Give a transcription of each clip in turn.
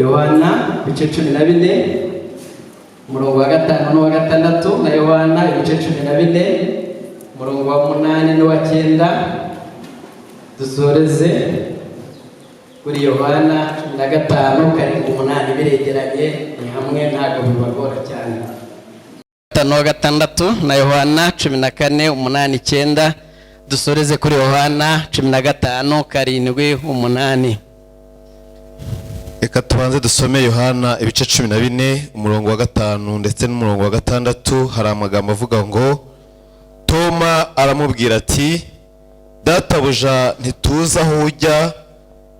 Yohana ibice 14 umurongo wa 5 n'uwa 6 na Yohana ibice 14 umurongo wa 8 n'uwa 9. Dusoreze kuri Yohana 15 karindwi 8 biregeranye ni hamwe ntago bibagora cyane. 5:6 na Yohana 14 8 9. Dusoreze kuri Yohana 15 karindwi 8. Reka tubanze dusome Yohana ibice 14 umurongo wa 5 ndetse n'umurongo wa 6. Hari amagambo avuga ngo, Toma aramubwira ati, Databuja ntituza aho ujya,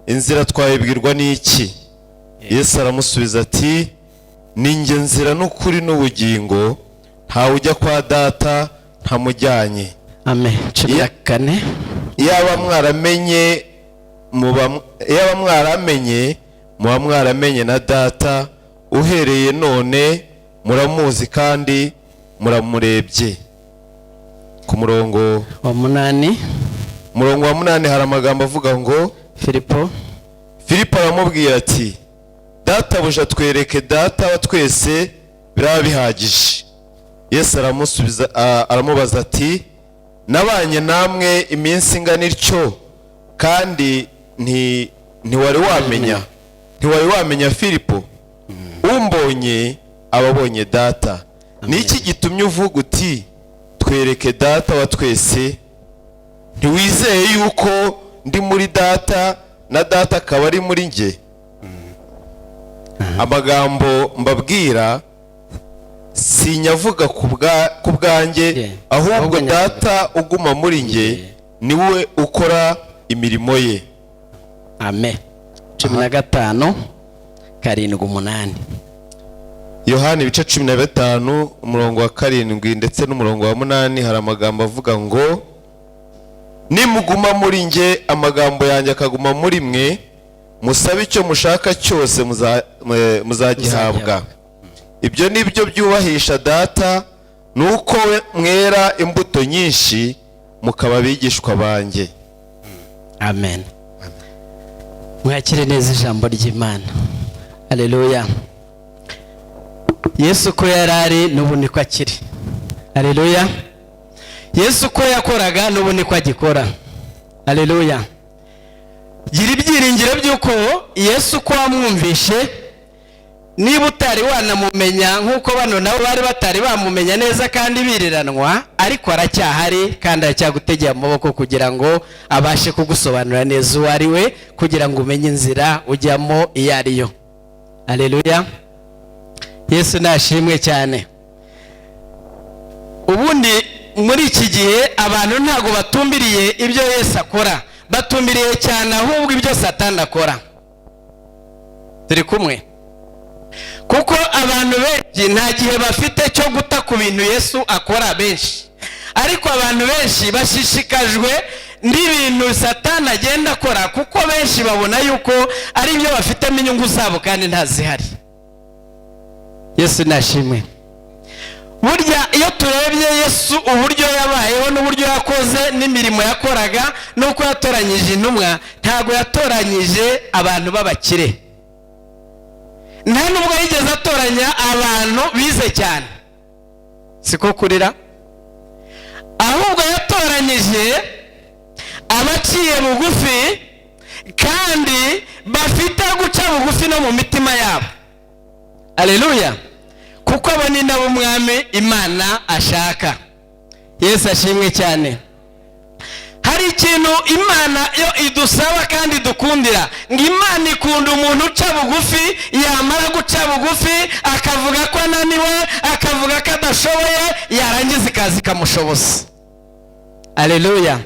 inzira twayibwirwa n'iki? Yesu aramusubiza ati, ninjye nzira n'ukuri n'ubugingo, ntawe ujya kwa Data ntamujyanye. Amen. 14. Iyaba mwaramenye muba mwaramenye na Data, uhereye none muramuzi kandi muramurebye. Ku murongo wa 8. Murongo wa 8 hari amagambo avuga ngo, Filipo aramubwira ati, Databuja twereke Data wa twese biraba bihagije. Yesu aramubaza ati, nabanye namwe iminsi ingana ityo kandi ntiwari wamenya Filipo? Umbonye ababonye Data. Niki gitumye uvuga uti, twereke Data wa twese? Ntiwizeye yuko ndi muri Data na Data akaba ari muri nge? Amagambo mbabwira sinyavuga ku bwanjye, ahubwo Data uguma muri nge niwe ukora imirimo ye. Amen. 15 karindwi 8. Yohana ibice 15 umurongo wa 7 ndetse n'umurongo wa 8 hari amagambo avuga ngo, nimuguma muri nge amagambo yanjye akaguma muri mwe, musabe icyo mushaka cyose muzagihabwa. Ibyo nibyo byubahisha Data, nuko mwera imbuto nyinshi mukaba abigishwa banjye. Amen. Mwakire neza ijambo ry'Imana. Haleluya. Yesu ko yarari n'ubu niko akiri. Haleluya. Yesu ko yakoraga n'ubu niko agikora. Haleluya. Gira ibyiringiro by'uko Yesu ko wamwumvishe, niba utari wanamumenya nk'uko bano nabo bari batari bamumenya neza kandi biriranwa, ariko aracyahari kandi aracyagutegeye amaboko kugira ngo abashe kugusobanurira neza uwo ari we, kugira ngo umenye inzira ujyamo iyo ariyo. Haleluya. Yesu nashimwe cyane. Ubundi muri iki gihe abantu ntago batumbiriye ibyo Yesu akora, batumbiriye cyane ahubwo ibyo Satani akora. Turi kumwe? Kuko abantu benshi nta gihe bafite cyo guta ku bintu Yesu akora benshi, ariko abantu benshi bashishikajwe n'ibintu Satani agenda akora, kuko benshi babona yuko ari byo bafitemo inyungu zabo kandi ntazihari. Yesu nashimwe. Burya iyo turebye Yesu uburyo yabayeho n'uburyo yakoze n'imirimo yakoraga nuko yatoranyije intumwa, ntago yatoranyije abantu b'abakire, nta nubwo yigeze atoranya abantu bize cyane, siko kurira, ahubwo yatoranyije abaciye bugufi kandi bafite guca bugufi no mu mitima yabo. Haleluya. Kuko abo ni nabo umwami Imana ashaka. Yesu ashimwe cyane. Hari ikintu Imana yo idusaba kandi dukundira, ngo Imana ikunda umuntu uca bugufi, yamara guca bugufi akavuga ko ananiwe, akavuga ko adashoboye, yarangiza ikazi kamushoboza. Haleluya.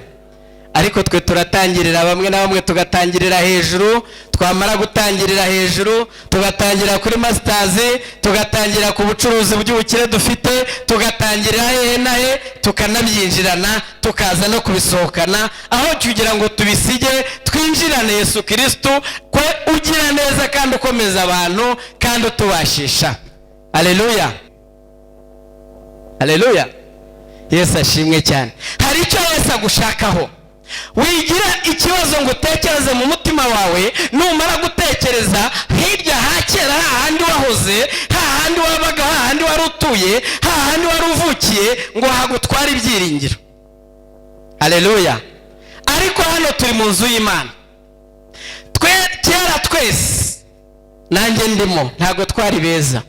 Ariko twe turatangirira bamwe na bamwe tugatangirira hejuru, twamara gutangirira hejuru tugatangira kuri masters, tugatangira ku bucuruzi bw'ubukire dufite, tugatangira hehe na he, tukanabyinjirana tukaza no kubisohokana, aho kugira ngo tubisige twinjirane Yesu Kristo kwe ugira neza kandi ukomeza abantu kandi utubashisha. Haleluya. Haleluya. Yesu ashimwe cyane. Hari icyo Yesu agushakaho. wigira ikibazo ngo utekereze mu mutima wawe. numara gutekereza hirya hakera, hahandi wahoze, hahandi wabaga, hahandi wari utuye, hahandi wari uvukiye, ngo hagutwara ibyiringiro. Haleluya. ariko hano turi mu nzu y'Imana. Kera twese, nanjye ndimo, ntabwo twari beza.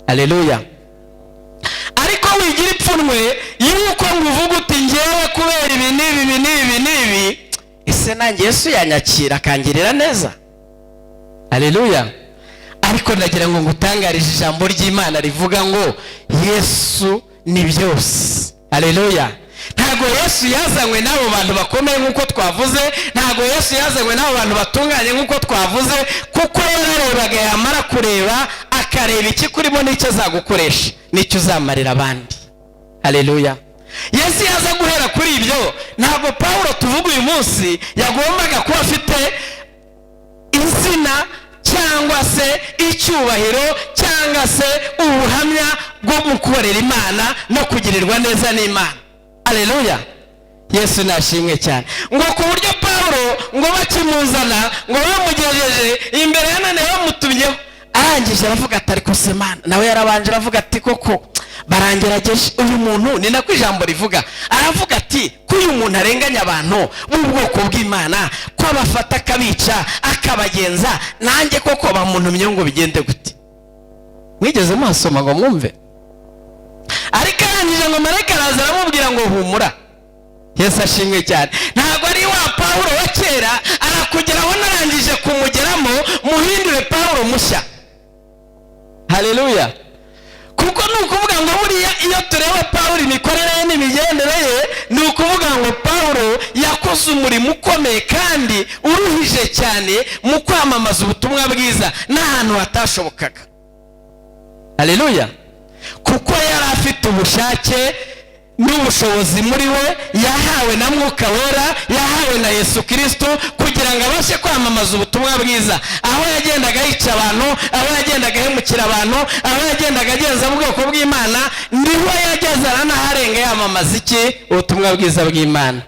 Haleluya. ariko wigira ipfunwe yuko nguvuga uti ngewe kubera ibi n'ibi, ese nanjye Yesu yanyakira akangirira neza. Haleluya. ariko ndagira ngo ngutangarije ijambo ry'Imana rivuga ngo Yesu ni byose. Haleluya. ntabwo Yesu yazanywe n'abo bantu bakomeye nk'uko twavuze, ntabwo Yesu yazanywe n'abo bantu batunganye nk'uko twavuze, kuko yararebaga, yamara kureba akareba iki kurimo n'icyo azagukoresha, n'icyo uzamarira abandi. Haleluya. Yesu yaza guhera kuri ibyo, ntabwo Pawulo tuvuga uyu munsi yagombaga kuba afite izina cyangwa se icyubahiro cyangwa se ubuhamya bwo gukorera Imana no kugirirwa neza n'Imana. Haleluya. Yesu nashimwe cyane. ngo ku buryo Pawulo ngo bakimuzana, ngo bamugejeje imbere ya none bamutumyeho, arangije aravuga ati ariko se Mana, nawe yarabanje aravuga ati koko barangerageje uyu muntu. ni nako ijambo rivuga. aravuga ati ko uyu muntu arenganya abantu b'ubwoko bw'Imana, ko abafata akabica akabagenza, nanjye koko bamuntumye ngo bigende gute? mwigeze muhasoma ngo mwumve? ariko arangije ngo marayika araza aramubwira ngo humura. Yesu ashimwe cyane. ntabwo ari wa Pawulo wa kera, arakugeraho narangije kumugeramo muhindure Pawulo mushya. Haleluya. kuko ni ukuvuga ngo buriya iyo tureba Pawulo imikorere ye n'imigendere ye, ni ukuvuga ngo Pawulo yakoze umurimo ukomeye kandi uruhije cyane mu kwamamaza ubutumwa bwiza n'ahantu hatashobokaga. Haleluya. kuko yari afite ubushake n'ubushobozi muri we, yahawe na Mwuka Wera, yahawe na Yesu Kristo, kugira ngo abashe kwamamaza ubutumwa bwiza. aho yagendaga yica abantu, aho yagendaga ahemukira abantu, aho yagendaga agenza ubwoko bw'Imana, niho yageze aranaharenga yamamaza iki? ubutumwa bwiza bw'Imana.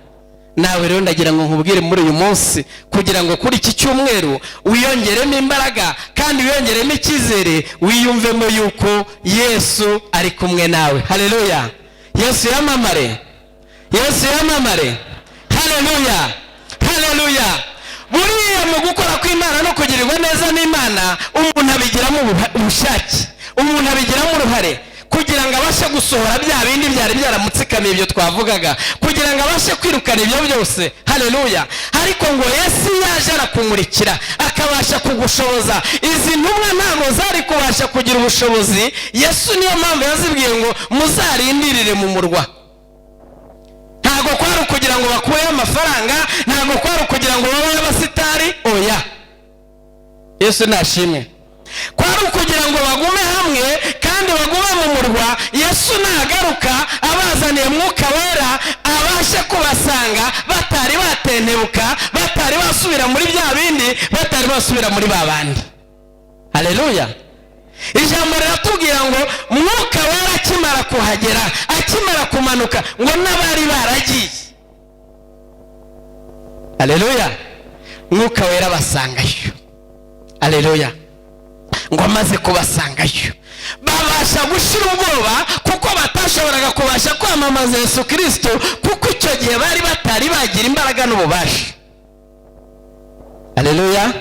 nawe rero ndagira ngo nkubwire muri uyu munsi, kugira ngo kuri iki cyumweru wiyongeremo imbaraga kandi wiyongeremo icyizere, wiyumvemo yuko Yesu ari kumwe nawe. Haleluya. Yesu yamamare. Yesu yamamare. Haleluya. Haleluya. buriya mu gukora kw'Imana no kugirirwa neza n'Imana, umuntu abigiramo ubushake, umuntu abigiramo uruhare, kugira ngo abashe gusohora bya bindi byari byaramutsikamiye ibyo twavugaga, kugira ngo abashe kwirukana ibyo byose. Haleluya. ariko ngo Yesu yaje arakumurikira, akabasha kugushoboza. izi ntumwa ntabwo zari kubasha kugira ubushobozi. Yesu niyo mpamvu yazibwiye ngo muzarindirire mu murwa. ntabwo kwari kugira ngo bakureho amafaranga, ntabwo kwari kugira ngo babe abasitari, oya. Yesu nashimwe. kwari ukugira ngo bagume hamwe kandi bagume mu murwa. Yesu nagaruka abazaniye Mwuka Wera, abashe kubasanga batari batentebuka, batari basubira muri bya bindi, batari basubira muri babandi. Haleluya. ijambo riratubwira ngo Mwuka Wera akimara kuhagera, akimara kumanuka, ngo n'abari baragiye. Haleluya. Mwuka Wera basangayo. Haleluya. ngo amaze kubasangayo, babasha gushira ubwoba, kuko batashoboraga kubasha kwamamaza Yesu Kristo, kuko icyo gihe bari batari bagira imbaraga n'ububasha. Haleluya.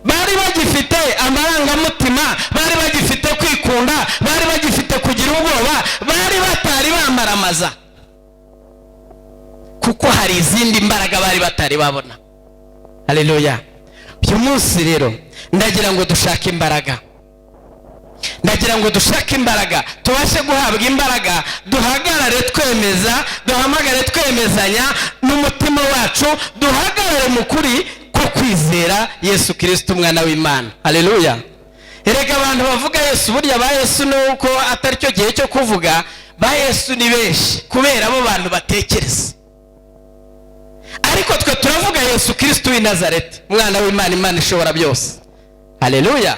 bari bagifite amarangamutima, bari bagifite kwikunda, bari bagifite kugira ubwoba, bari batari bamaramaza, kuko hari izindi mbaraga bari batari babona. Haleluya. uyu munsi rero ndagira ngo dushake imbaraga, ndagira ngo dushake imbaraga, tubashe guhabwa imbaraga, duhagarare twemeza, duhamagare twemezanya n'umutima wacu, duhagarare mu kuri ko kwizera Yesu Kristo umwana w'Imana. Haleluya. erega abantu bavuga Yesu, burya ba Yesu nuko atari cyo gihe cyo kuvuga ba Yesu ni benshi kubera abo bantu batekereza, ariko twe turavuga Yesu Kristo w'i Nazareti, umwana w'Imana, Imana ishobora byose. Haleluya.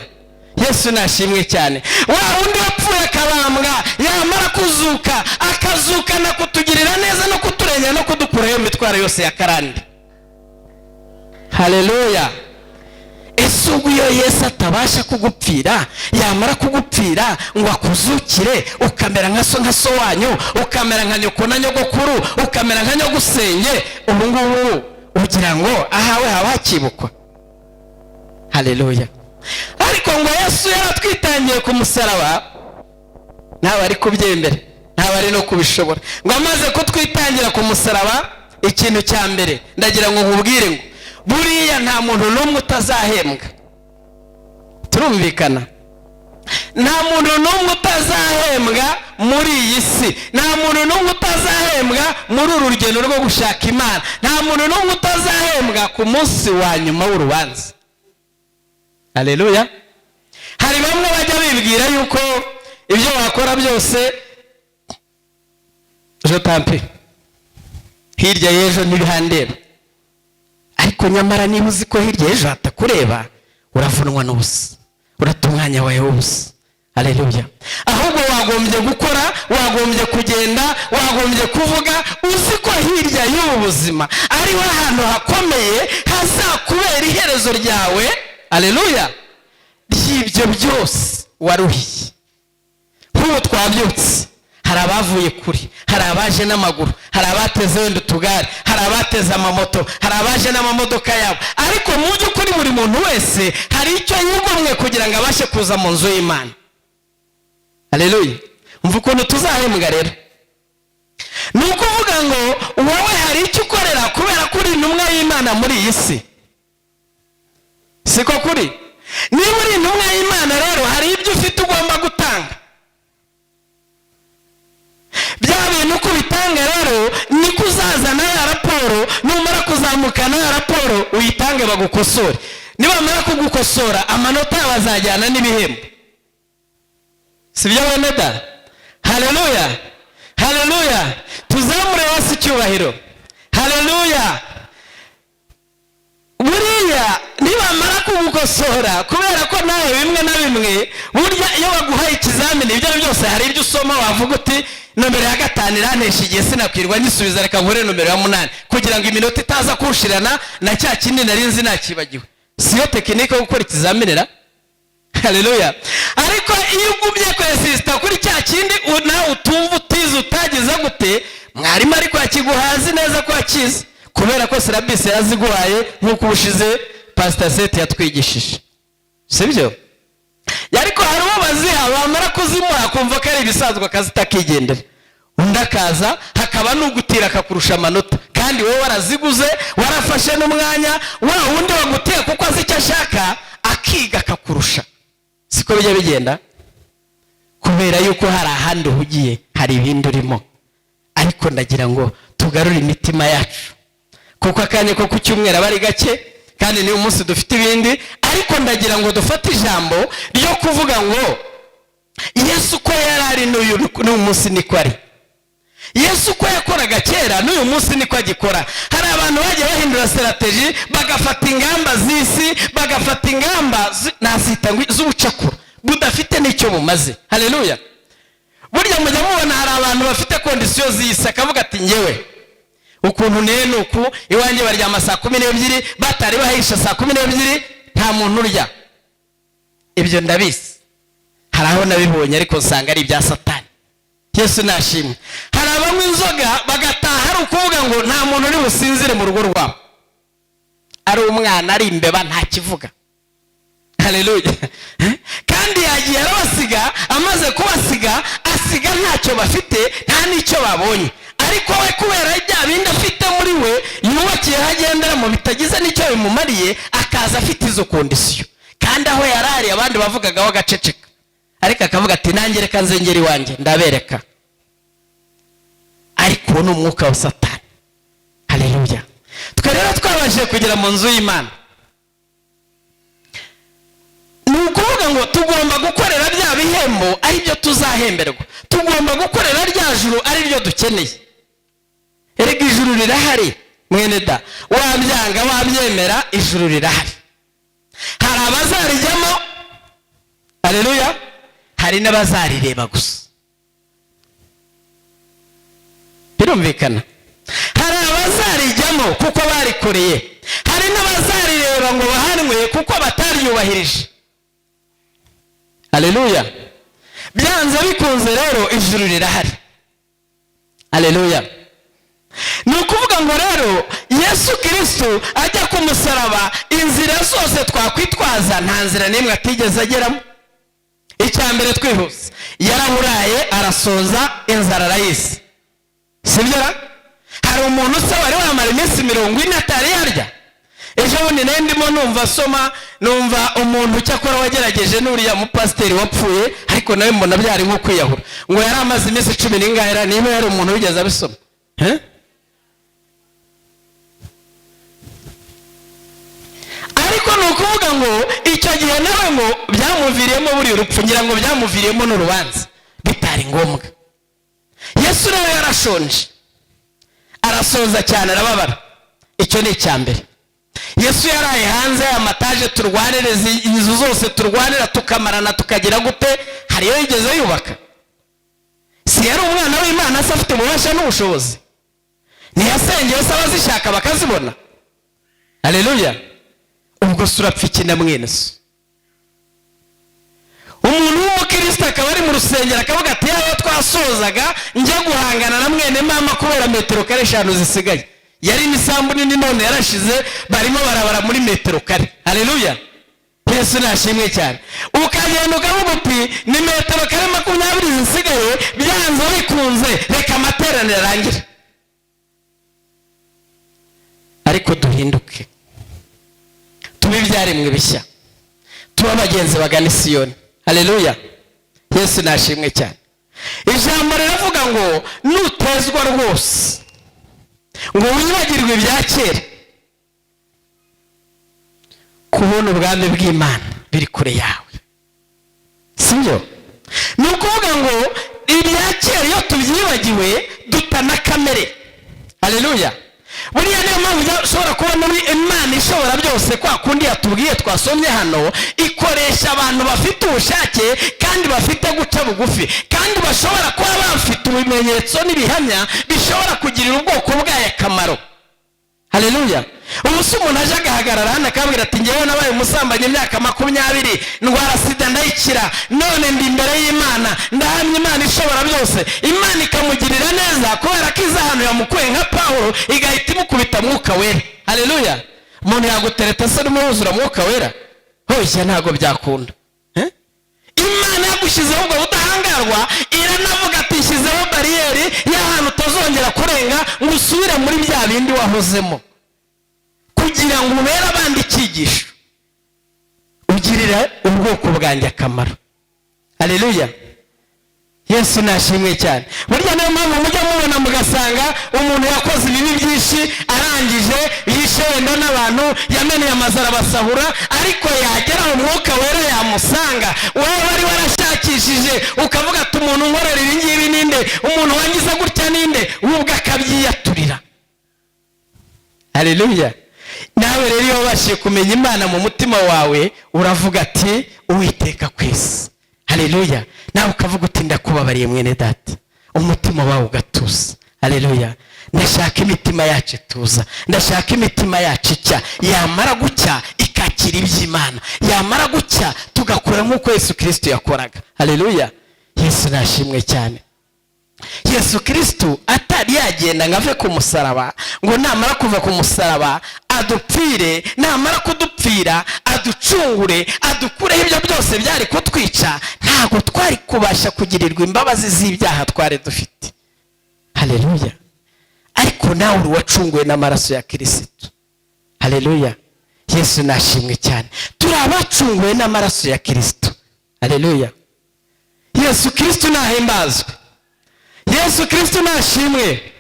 Yesu nashimwe cyane. wa wundi wapfuye akabambwa, yamara kuzuka, akazukana kutugirira neza no kuturengera no kudukuraho imitwaro yose ya karande. Haleluya. Ese ubwo iyo Yesu atabasha kugupfira, yamara kugupfira ngo akuzukire ukamera nka so wanyu, ukamera nka nyoko na nyogokuru, ukamera nka nyogusenge, ubu ngubu ugira ngo ahawe haba hakibukwa? Haleluya. Ariko ngo Yesu yaratwitangiye ku musaraba, ntawe ari kubyemera, ntawe ari no kubishobora. Ngo amaze kutwitangira ku musaraba, ikintu cya mbere ndagira ngo nkubwire ngo buriya nta muntu n'umwe utazahembwa. Turumvikana? Nta muntu n'umwe utazahembwa muri iyi si, nta muntu n'umwe utazahembwa muri uru rugendo rwo gushaka Imana, nta muntu n'umwe utazahembwa ku munsi wa nyuma w'urubanza. Haleluya. Hari bamwe bajya bibwira yuko ibyo wakora byose je tampe hirya y'ejo ntibihandeba, ariko nyamara niba uzi ko hirya y'ejo hatakureba, uravunwa n'ubusa, urata umwanya wawe w'ubusa. Haleluya. Ahubwo wagombye gukora, wagombye kugenda, wagombye kuvuga uzi ko hirya y'ubu buzima ariho ahantu hakomeye hazakubera iherezo ryawe. Haleluya. Ry'ibyo byose waruhiye. Nk'ubu twabyutse, hari abavuye kuri, hari abaje n'amaguru, hari abateze wenda utugare, hari abateze amamoto, hari abaje n'amamodoka yabo, ariko mu by'ukuri buri muntu wese hari icyo yigomwe kugira ngo abashe kuza mu nzu y'Imana. Haleluya. Umva ukuntu tuzahembwa rero. Ni ukuvuga ngo wowe hari icyo ukorera kubera kuri intumwa y'Imana muri iyi si. Siko kuri? Niba uri intumwa y'Imana rero hari ibyo ufite ugomba gutanga. Bya bintu uko bitanga rero ni kuzazana ya raporo, numara kuzamukana ya raporo uyitange bagukosore. Nibamara kugukosora amanota bazajyana n'ibihembo. Sibyo bene da? Haleluya. Haleluya. Tuzamure Yesu icyubahiro. Haleluya. Buriya nibamara kugukosora, kubera ko nawe bimwe na bimwe burya iyo baguhaye ikizamini ibyo byose hari ibyo usoma wavuga uti nomero ya 5 iranesha igihe sinakwirwa nyisubiza, reka nkore nomero ya 8 kugira ngo iminota itaza kushirana na cya kindi nari nzi nakibagiwe. Siyo tekinike yo gukora ikizaminira. Haleluya. Ariko iyo ugumye kwesista kuri cya kindi nawe utumva utize utagize gute, mwarimu ariko yakiguhazi neza ko akize, kubera ko serabisi yaziguhaye nk'uko ubushize Pastor Seth yatwigishije. Sibyo? Yariko hari uwo baziha bamara kuzimuha kumva ko ari ibisanzwe akazitakigendera, undi akaza hakaba n'ugutira akakurusha amanota, kandi wowe waraziguze, warafashe n'umwanya wa wundi waguteye kuko azi icyo ashaka, akiga akakurusha. Siko bijya bigenda? Kubera yuko hari ahandi uhugiye, hari ibindi urimo. Ariko ndagira ngo tugarure imitima yacu, kuko akanya ko ku cyumweru bari gake kandi ni umunsi dufite ibindi, ariko ndagira ngo dufate ijambo ryo kuvuga ngo Yesu ko yarari n'uyu munsi niko ari. Yesu ko yakoraga kera n'uyu munsi niko agikora. Hari abantu bagiye bahindura strategy, bagafata ingamba z'isi, bagafata ingamba nazita z'ubucakura budafite n'icyo bumaze. Haleluya. Burya mujya mubona hari abantu bafite condition z'isi, akavuga ati ngewe ukuntu nenuku iwanjye baryama saa 12 batari bahisha saa 12 nta muntu urya. Ibyo ndabizi, hari aho nabibonye ariko nsanga ari ibya Satani. Yesu nashimwe. Hari abanywa inzoga bagataha hari ukuvuga ngo nta muntu uri businzire mu rugo rwabo, ari umwana ari imbeba nta kivuga. Haleluya. Kandi yagiye arabasiga, amaze kubasiga asiga ntacyo bafite, nta n'icyo babonye, ariko we kubera ibya bindi afite muri we yubakiye hagendera mu bitagize n'icyo bimumariye, akaza afite izo kondisiyo, kandi aho yarari abandi bavugagaho agaceceka, ariko akavuga ati nanjye reka nzengeri wanjye ndabereka. Ariko uwo ni umwuka wa Satani. Haleluya. Twe rero twabashije kugera mu nzu y'Imana, ni ukuvuga ngo tugomba gukorera bya bihembo ari byo tuzahemberwa, tugomba gukorera rya juru ari byo dukeneye. Erega ijuru rirahari mwene da, wabyanga wabyemera ijuru rirahari. Hari abazarijyamo, haleluya, hari n'abazarireba gusa. Birumvikana? Hari abazari bazarijyamo kuko barikoreye, hari n'abazarireba ngo bahanwe kuko bataryubahirije. Haleluya. Byanze bikunze rero ijuru rirahari. Haleluya. Ni ukuvuga ngo rero Yesu Kristo ajya ku musaraba, inzira zose twakwitwaza nta nzira n'imwe atigeze ageramo. Icyambere twihuse, yaraburaye arasonza, inzara arayise. Sibyo? Hari umuntu se wari wamara iminsi 40 atari yarya? Ejo bundi ndimo numva soma, numva umuntu cyakora wagerageje n'uriya mupasiteri wapfuye, ariko nawe mbona byari nko kwiyahura, ngo yari amaze iminsi 10 n'ingahera. Niba yari umuntu wigeze abisoma, ariko ni ukuvuga ngo icyo gihe nawe ngo byamuviriyemo buri urupfu, ngira ngo byamuviriyemo n'urubanza bitari ngombwa. Yesu rero yarashonje, arasoza cyane, arababara. Icyo ni icyambere. Yesu yaraye hanze amataje turwanireza, inzu zose turwanira tukamarana tukagira gute, hari yo yigeze yubaka? Si yari umwana w'Imana, se afite ububasha n'ubushobozi? Ntiyasengeye se abazishaka bakazibona? Haleluya. Ubwo surapfa iki na mwene so? Umuntu w'umukristo akaba ari mu rusengero akavuga ati yawe twasozaga njya guhangana na mwene mama kubera metero kare 5 zisigaye. Yari n'isambu nini none yarashize, barimo barabara muri metero kare. Haleluya. Yesu nashimwe cyane. Ukagenda ukavuga uti ni metero kare 20 zisigaye, byanze bikunze reka amateraniro arangire. Ariko duhinduke, tube ibyaremwe bishya, tuba abagenzi bagana Siyoni. Haleluya. Yesu nashimwe cyane. Ijambo riravuga ngo nutezwa rwose ngo wibagirwe ibya kera, kubona ubwami bw'Imana biri kure yawe. Sibyo? Ni ukuvuga ngo ibya kera iyo tubyibagiwe dutana kamere. Haleluya. Buriya niyo mpamvu ushobora kubona muri Imana ishobora byose, kwa kundi yatubwiye twasomye hano, ikoresha abantu bafite ubushake kandi bafite guca bugufi, kandi bashobora kuba bafite ibimenyetso n'ibihamya bishobora kugirira ubwoko bwayo akamaro. Haleluya. Ubu se umuntu aje agahagarara hano akabwira ati ngewe nabaye umusambanyi imyaka 20, ndwara sida ndayikira, none ndi imbere y'Imana, ndahamya Imana ishobora byose, Imana ikamugirira neza kubera ko iza hano yamukuye nka Pawulo igahita imukubita Mwuka Wera. Haleluya. Umuntu yagutereta se n'umwuzura Mwuka Wera? Hoya ntago byakunda. Imana yagushizeho ubwo budahangarwa, iranavuga ati shyizeho bariyeri y'ahantu utazongera kurenga ngo usubire muri bya bindi wahozemo, kugira ngo ubere abandi icyigisho, ugirira ubwoko bwanjye akamaro. Haleluya. Yesu nashimwe cyane. Burya niyo mpamvu mujya mubona mugasanga umuntu yakoze ibibi byinshi, arangije yishe wenda n'abantu, yameneye amazara basahura, ariko yagera Umwuka Wera yamusanga. Wowe wari warashakishije ukavuga ati umuntu nkorera ibi ngibi ninde, umuntu wangiza gutya ninde, ubwo akabyiyaturira. Haleluya. Nawe rero iyo wabashije kumenya Imana mu mutima wawe, uravuga ati Uwiteka kwisi. Haleluya. Nawe ukavuga uti ndakubabariye mwene data, umutima wawe ugatuza. Haleluya. Ndashaka imitima yacu tuza, ndashaka imitima yacu cya, yamara gucya ikakira iby'Imana, yamara gucya tugakora nk'uko Yesu Kristo yakoraga. Haleluya. Yesu nashimwe cyane. Yesu Kristo atari yagenda ngave ku musaraba ngo namara kuva ku musaraba adupfire, namara kudupfira aducungure, adukureho ibyo byose byari kutwica, ntago twari kubasha kugirirwa imbabazi z'ibyaha twari dufite. Haleluya. Ariko nawe uri wacunguwe n'amaraso ya Kristo. Haleluya. Yesu nashimwe cyane. Turi abacunguwe n'amaraso ya Kristo. Haleluya. Yesu Kristo nahimbazwe. Yesu Kristo nashimwe.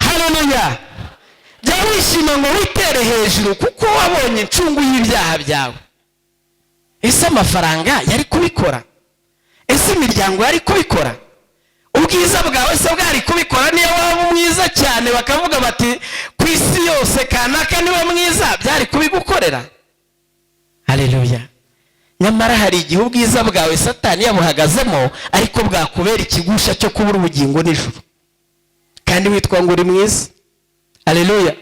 Haleluya. Jya wishima ngo witere hejuru kuko wabonye incungu y'ibyaha byawe. Ese amafaranga yari kubikora? Ese imiryango yari kubikora? Ubwiza bwawe se bwari kubikora? Niyo waba mwiza cyane bakavuga bati ku isi yose kanaka niwe mwiza, byari kubigukorera? Haleluya. Nyamara hari igihe ubwiza bwawe Satani yabuhagazemo, ariko bwakubera ikigusha cyo kubura ubugingo n'ijuru, kandi witwa ngo uri mwiza. Haleluya.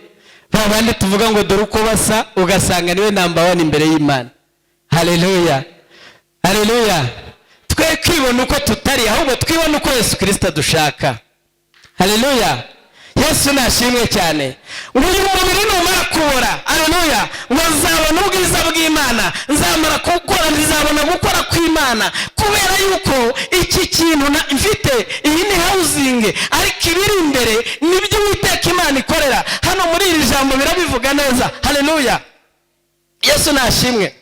Babandi tuvuga ngo dore uko basa ugasanga niwe number 1 imbere y'Imana. Haleluya. Haleluya. Twe kwibona uko tutari, ahubwo twibona uko Yesu Kristo dushaka. Haleluya. Yesu nashimwe cyane. Uyu mubiri numara kubora, haleluya, ngo nzabona ubwiza bw'Imana, nzamara gukora, nzabona gukora kw'Imana, kubera yuko iki kintu mfite, iyi ni housing, ariko ibiri imbere nibyo Uwiteka Imana ikorera. Hano muri iri jambo birabivuga neza. Haleluya. Yesu nashimwe.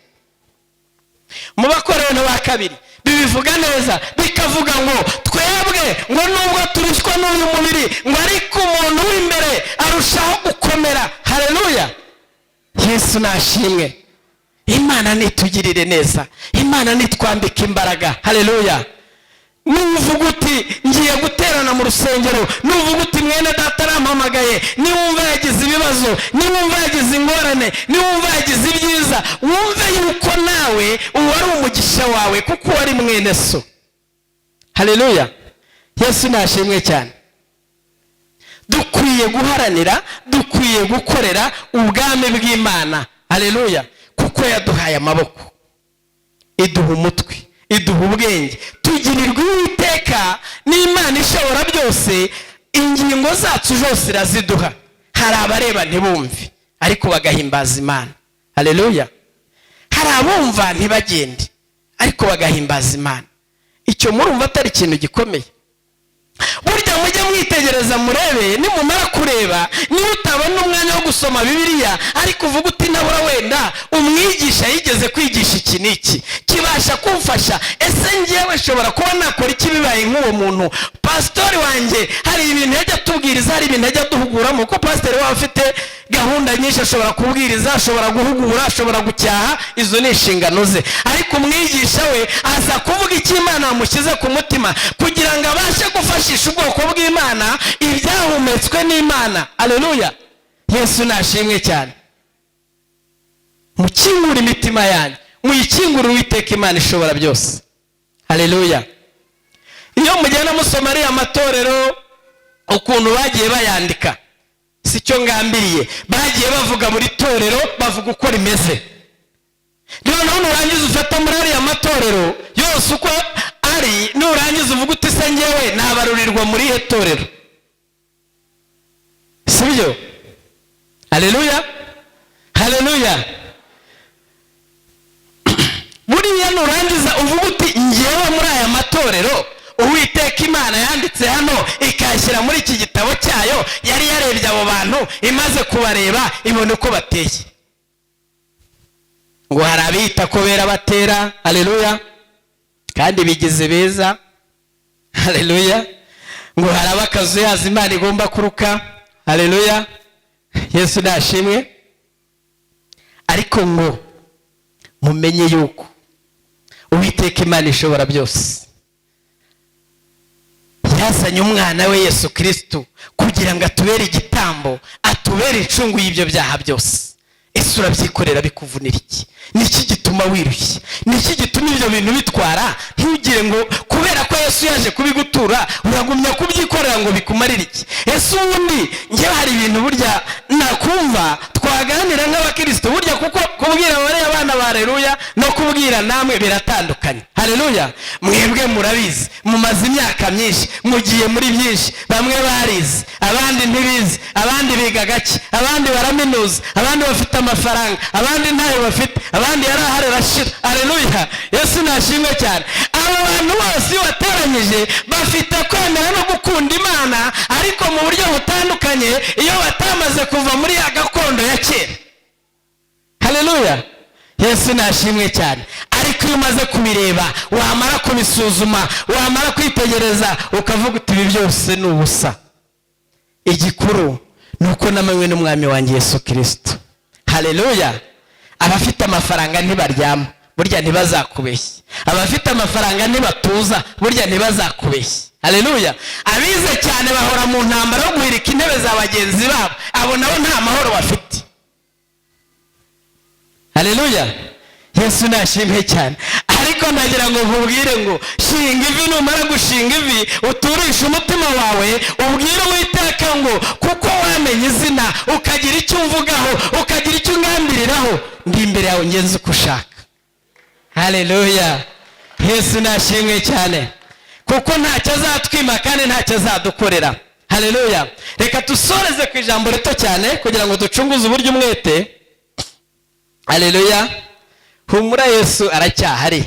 Mu Bakorintho ba kabiri bibivuga neza, bikavuga ngo twebwe ngo nubwo turushywa n'uyu mubiri, ngo ariko umuntu w'imbere arushaho gukomera. Haleluya. Yesu nashimwe. Imana nitugirire neza, Imana nitwambika imbaraga. Haleluya. Nuvuga uti ngiye guterana mu rusengero, nuvuga uti mwene data arampamagaye, niwumva yagize ibibazo, niwumva yagize ingorane, niwumva yagize ibyiza, wumve yuko nawe uwari umugisha wawe kuko wari mwene so. Haleluya. Yesu nashimwe cyane. Dukwiye guharanira, dukwiye gukorera ubwami bw'Imana. Haleluya. Kuko yaduhaye amaboko, iduha umutwe, iduha ubwenge, tugirirwa Uwiteka n'Imana ishobora byose, ingingo zacu zose iraziduha. Hari abareba ntibumve ariko bagahimbaza Imana. Haleluya. Hari abumva ntibagende ariko bagahimbaza Imana. Icyo murumva atari ikintu gikomeye? Burya mujye mwitegereza murebe, nimumara kureba, niba utabona umwanya wo gusoma Bibiliya ariko uvuga uti nabura wenda umwigisha yigeze kwigisha iki n'iki kibasha kumfasha, ese ngewe nshobora kuba nakora iki bibaye nk'uwo muntu? Pastori wanjye hari ibintu yajya atubwiriza, hari ibintu yajya duhuguramo, kuko pastori wawe afite gahunda nyinshi, ashobora kubwiriza, ashobora guhugura, ashobora gucyaha, izo ni inshingano ze. Ariko umwigisha we aza kuvuga icyo Imana yamushyize ku mutima kugira ngo abashe gufashisha ubwoko bw'Imana ibyahumetswe n'Imana. Haleluya. Yesu nashimwe cyane. Mukingura imitima yanyu, muyikingure Uwiteka Imana ishobora byose. Haleluya. Iyo mugenda musoma ari amatorero ukuntu bagiye bayandika, si cyo ngambiriye, bagiye bavuga muri torero, bavuga uko rimeze. Noneho nurangiza ufata muri ari amatorero yose uko ari, nurangiza uvuga uti se ngewe nabarurirwa muri he torero? Sibyo? Haleluya. Haleluya. Buriya nurangiza uvuga uti ngewe muri aya matorero Uwiteka Imana yanditse hano ikashyira muri iki gitabo cyayo, yari yarebye abo bantu, imaze kubareba ibona uko bateye. Ngo hari abita ko bera batera. Haleluya. Kandi bigize beza. Haleluya. Ngo hari abakazuyaza Imana igomba kuruka. Haleluya. Yesu nashimwe. Ariko ngo mumenye yuko Uwiteka Imana ishobora byose yazanye umwana we Yesu Kristo kugira ngo atubere igitambo, atubere incungu y'ibyo byaha byose. Ese urabyikorera bikuvunira iki? Niki gituma wirushye? Niki gituma ibyo bintu bitwara? Ntugire ngo kubera ko Yesu yaje kubigutura uragumya kubyikorera ngo bikumarire iki? Ese ubundi nge hari ibintu burya nakumva twaganira nk'abakristo, burya kuko kubwira abari abana ba Haleluya no kubwira namwe biratandukanye. Haleluya. Mwebwe murabizi, mumaze imyaka myinshi, mugiye muri byinshi, bamwe barize, abandi ntibize, abandi biga gake, abandi baraminuza, abandi bafite amafaranga, abandi ntayo bafite, abandi yarahare rashira. Haleluya. Yesu nashimwe cyane. Abo bantu bose bateranyije bafite kwemera no gukunda Imana, ariko mu buryo butandukanye iyo batamaze kuva muri ya gakondo ya kera. Haleluya. Yesu nashimwe cyane. Ariko iyo umaze kubireba, wamara kubisuzuma, wamara kwitegereza, ukavuga uti ibi byose ni ubusa. Igikuru nuko namwe n'umwami wanjye Yesu Kristo. Haleluya. Abafite amafaranga ntibaryama, burya ntibazakubeshye. Abafite amafaranga ntibatuza, burya ntibazakubeshye. Haleluya. Abize cyane bahora mu ntambara yo guhirika intebe za bagenzi babo, abo nabo nta mahoro bafite. Haleluya. Yesu nashimwe cyane. Ariko ariko nagira ngo nkubwire ngo shinga ivi, numara gushinga ivi uturisha umutima wawe ubwire Uwiteka ngo kuko wamenye izina ukagira icyo umvugaho ukagira icyo ungambiriraho, ndi imbere yawe ngenzi uko ushaka. Haleluya, Yesu nashimwe cyane, kuko ntacyo azatwima kandi ntacyo azadukorera. Haleluya. Reka dusoreze ku ijambo rito cyane kugira ngo ducunguze uburyo umwete. Haleluya. Humura, Yesu aracyahari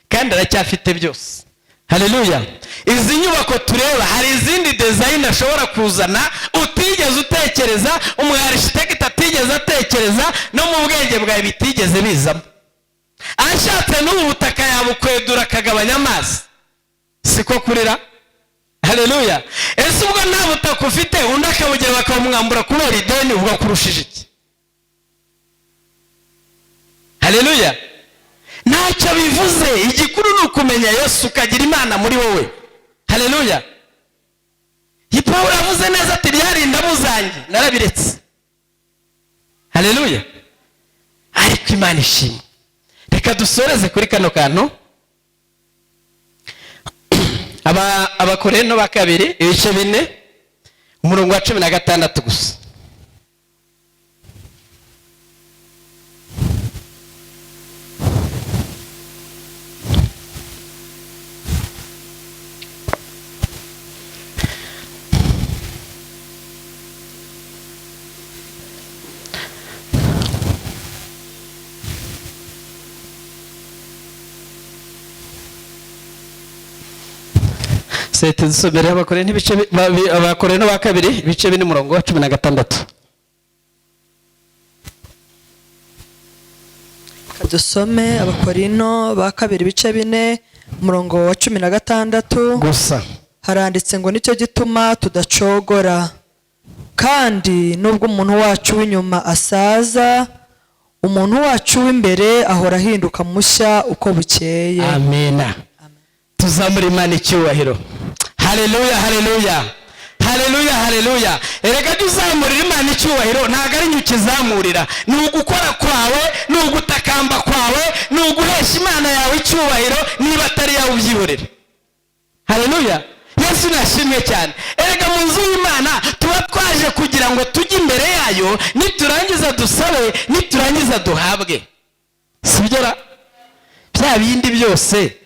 kandi aracyafite byose. Haleluya. Izi nyubako tureba hari izindi design ashobora kuzana utigeze utekereza, umwarchitect atigeze atekereza, no mu bwenge bwawe bitigeze bizamo. Ashatse n'ubu butaka yabukwedura akagabanya amazi, siko kurira. Haleluya. Ese ubwo nta butaka ufite undi akabugira bakamwambura kubera ideni, ubwo kurushije iki? Haleluya. Ntacyo bivuze, igikuru ni ukumenya Yesu ukagira Imana muri wowe. Haleluya. Pawulo avuze neza ati byarinda muzanjye narabiretse. Haleluya. Ariko Imana ishimwe. Reka dusoreze kuri kano kantu. Abakorento ba kabiri ibice 4 umurongo wa 16 gusa. Sete dusomere Abakorento ba kabiri ibice 4 umurongo wa 16. Dusome Abakorino ba kabiri ibice 4 umurongo wa 16 gusa. Haranditse ngo nicyo gituma tudacogora, kandi nubwo umuntu wacu w'inyuma asaza, umuntu wacu w'imbere ahora ahinduka mushya uko bukeye. Amina. Tuzamura Imana icyubahiro. Haleluya, haleluya, haleluya, haleluya. Erega tuzamurira Imana icyubahiro, ntago ari nyuki zamurira, ni ugukora kwawe, ni ugutakamba kwawe, ni uguhesha Imana yawe icyubahiro, niba atari yawe ubyihorera. Haleluya. Yesu nashimwe cyane. Erega mu nzu y'Imana tuba twaje kugira ngo tujye imbere yayo, niturangiza dusabe, niturangiza duhabwe. Sibyo bya bindi byose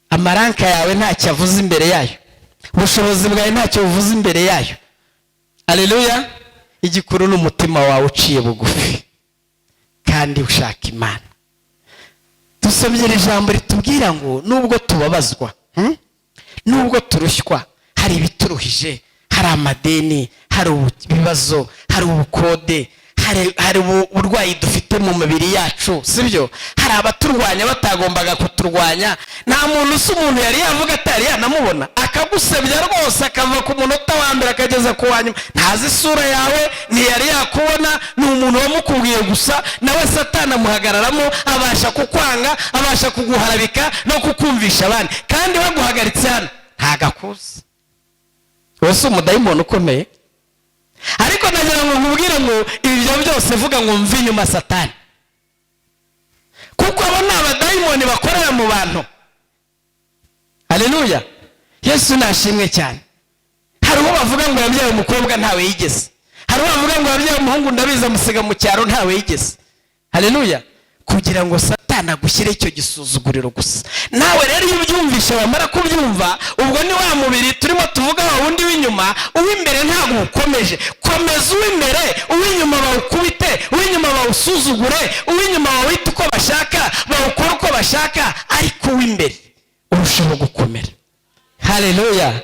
amaranka yawe ntacyo avuze imbere yayo, ubushobozi bwawe ntacyo buvuze imbere yayo. Haleluya. Igikuru ni umutima wawe uciye bugufi kandi ushaka Imana. Dusomye ijambo ritubwira ngo nubwo tubabazwa, nubwo turushywa, hari ibituruhije, hari amadeni, hari ibibazo, hari ubukode, hari uburwayi dufite mu mibiri yacu, sibyo? Hari abaturwanya batagombaga kuturwanya. Nta muntu usa umuntu yari yavuga atari yanamubona, akagusebya rwose akava ku munota wa mbere akageza ku wa nyuma, ntazi isura yawe, ntiyari yakubona, ni umuntu wamukubwiye gusa, nawe Satani amuhagararamo, abasha kukwanga, abasha kuguharabika no kukumvisha abandi, kandi baguhagaritse hano ntagakuze. Wose umudayimoni ukomeye. Ariko nagira ngo nkubwire ngo ibyo byose vuga ngo mve inyuma Satani, kuko abo ni abadayimoni bakorera mu bantu. Haleluya. Yesu nashimwe cyane. Hari uwo bavuga ngo yabyaye umukobwa ntawe yigeze, hari uwo bavuga ngo yabyaye umuhungu ndabiza musiga mu cyaro ntawe yigeze. Haleluya. Kugira ngo Satani agushyire icyo gisuzuguriro gusa. Nawe rero iyo ubyumvisha wamara kubyumva, ubwo ni wa mubiri turimo tuvuga wa wundi w'inyuma, uw'imbere ntabwo ukomeje. Komeza uw'imbere, uw'inyuma bawukubite, uw'inyuma bawusuzugure, uw'inyuma bawite uko bashaka, bawukora uko bashaka, ariko uw'imbere urushaho gukomera. Haleluya.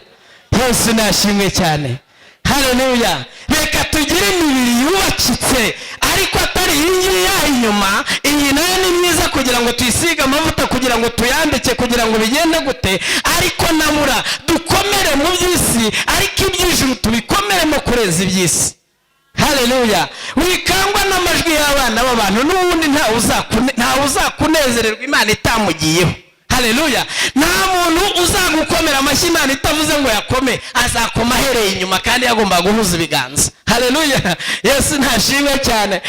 Yesu nashimwe cyane. Haleluya. Reka tugire imibiri yubakitse, ariko atari iyi inyuma. Iyi nayo ni myiza kugira ngo tuyisige amavuta, kugira ngo tuyandike, kugira ngo bigende gute, ariko nabura dukomere mu by'isi, ariko iby'ijuru tubikomeremo kureza iby'isi. Haleluya. Wikangwa n'amajwi y'abana b'abantu, n'ubundi ntawe uzakunezererwa Imana itamugiyeho. Haleluya. Nta muntu uzagukomera amashyi Imana itavuze ngo yakome, azakoma ahereye inyuma kandi yagomba guhuza ibiganza. Haleluya. Yesu ntashimwe cyane.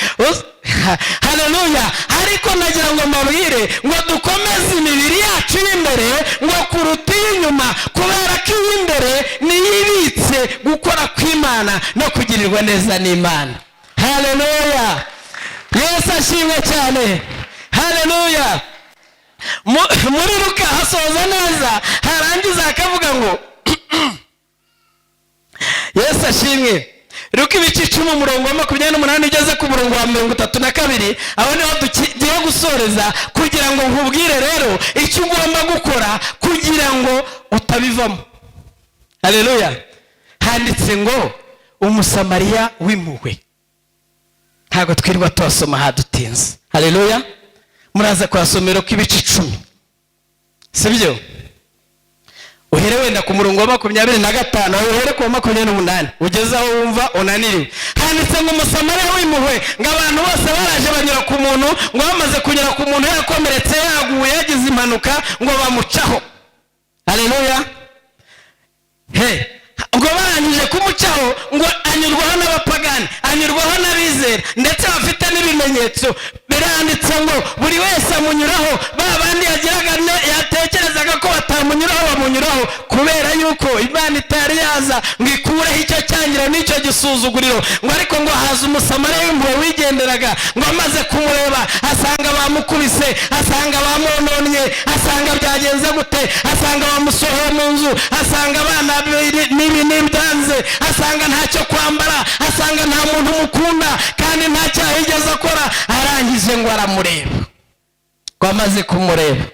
haleluya. ariko nagira ngo mbabwire ngo dukomeze imibiri yacu y'imbere ngo kuruta iy'inyuma, kubera ko iy'imbere niyo ibitse gukora kw'Imana no kugirirwa neza n'Imana. haleluya, Yesu ashimwe cyane. haleluya. muri Luka hasoza neza, harangiza akavuga ngo Yesu ashimwe. Luka ibice 10 umurongo wa 28 ugeze ku murongo wa 32, aho niho tugiye gusoreza, kugira ngo nkubwire rero icyo ugomba gukora kugira ngo utabivamo. haleluya. handitse ngo umusamariya w'impuhwe. ntabwo twirwa twasoma hadutinze. haleluya. muraza kwasomera ko ibice 10, sibyo? uhere wenda ku murongo wa 25, uhere ku 28 ugeze aho wumva unaniriwe. handitse ngo umusamariya w'impuhwe, ngo abantu bose baraje banyura ku muntu, ngo bamaze kunyura ku muntu yakomeretse, yaguye, yagize impanuka, ngo bamucaho. haleluya. ngo barangije kumucaho, ngo anyurwaho n'abapagani, anyurwaho n'abizera, ndetse bafite n'ibimenyetso. biranditse ngo buri wese amunyuraho, ba bandi yatekerezaga ko batamunyuraho bamunyuraho, kubera yuko Imana itari yaza ngo ikureho icyo cyangiro n'icyo gisuzuguriro. ngo ariko ngo haza umusamariya w'impuhwe wigenderaga, ngo amaze kumureba asanga bamukubise, asanga bamwononnye, asanga byagenze gute, asanga bamusohoye mu nzu, asanga abana n'ibyanze, asanga ntacyo kwambara, asanga nta muntu umukunda kandi nta cyaha yigeze akora. arangije ngo aramureba, ngo amaze kumureba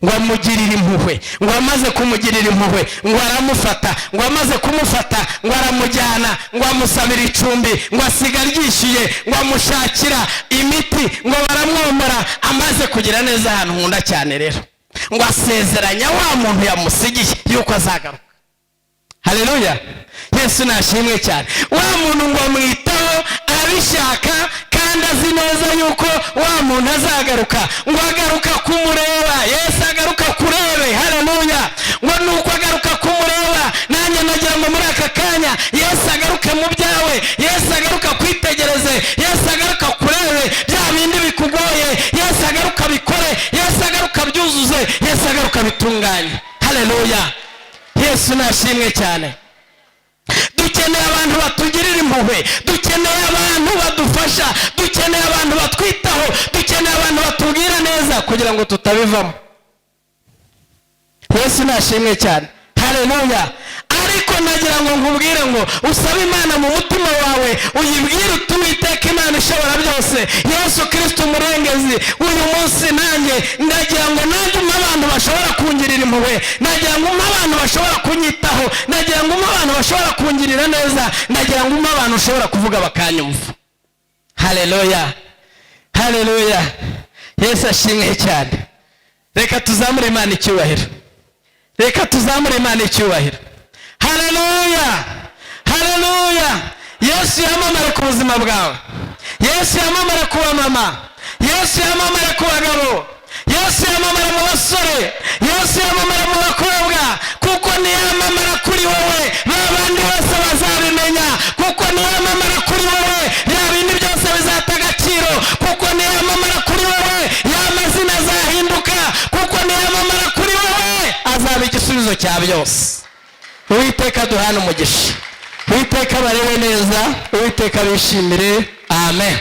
ngo amugirire impuhwe, ngo amaze kumugirira impuhwe ngo aramufata, ngo amaze kumufata ngo aramujyana, ngo amusabira icumbi, ngo asiga ryishyuye, ngo amushakira imiti, ngo baramwomora. amaze kugira neza ahantu nkunda cyane rero, ngo asezeranya wa muntu yamusigiye yuko azagaruka. haleluya. Yesu nashimwe cyane. wa muntu ngo amwitaho abishaka, kandi azi neza yuko wa muntu azagaruka, ngo agaruka kumureba. Yesu agaruka kurebe. haleluya. ngo nuko agaruka kumureba, nanjye nagira ngo muri aka kanya Yesu agaruke mu byawe, Yesu agaruka kwitegereze, Yesu agaruka kurebe bya bindi bikugoye, Yesu agaruka bikore, Yesu agaruka byuzuze, Yesu agaruka bitunganye. haleluya. Yesu nashimwe cyane. dukeneye abantu batugirira impuhwe, dukeneye abantu badufasha, dukeneye abantu batwitaho, dukeneye abantu batubwira neza kugira ngo tutabivamo. Yesu nashimwe cyane. haleluya. ariko nagira ngo nkubwire ngo usabe Imana mu mutima wawe, uyibwire uti Uwiteka Imana ishobora byose, Yesu Kristo umurengezi, uyu munsi nanjye ndagira ngo nanjye umpe abantu bashobora kungirira impuhwe, nagira ngo umpe abantu bashobora kunyitaho, nagira ngo umpe abantu bashobora kungirira neza, nagira ngo umpe abantu ushobora kuvuga bakanyumva. haleluya. haleluya. Yesu ashimwe cyane. reka tuzamure Imana icyubahiro, reka tuzamure Imana icyubahiro. haleluya. haleluya. Yesu yamamare ku buzima bwawe, Yesu yamamare ku bamama, Yesu yamamare ku bagabo, Yesu yamamare mu basore, Yesu yamamare mu bakobwa, kuko niyamamara kuri wowe ba bandi bose bazabimenya, kuko niyamamara kuri wowe bya bindi byose bizata agaciro, kuko niyamamara kuri wowe ya mazina azahinduka, kuko niyamamara kuri wowe azaba igisubizo cya byose. Uwiteka duhana umugisha, Uwiteka barebe neza, Uwiteka bishimire. amen.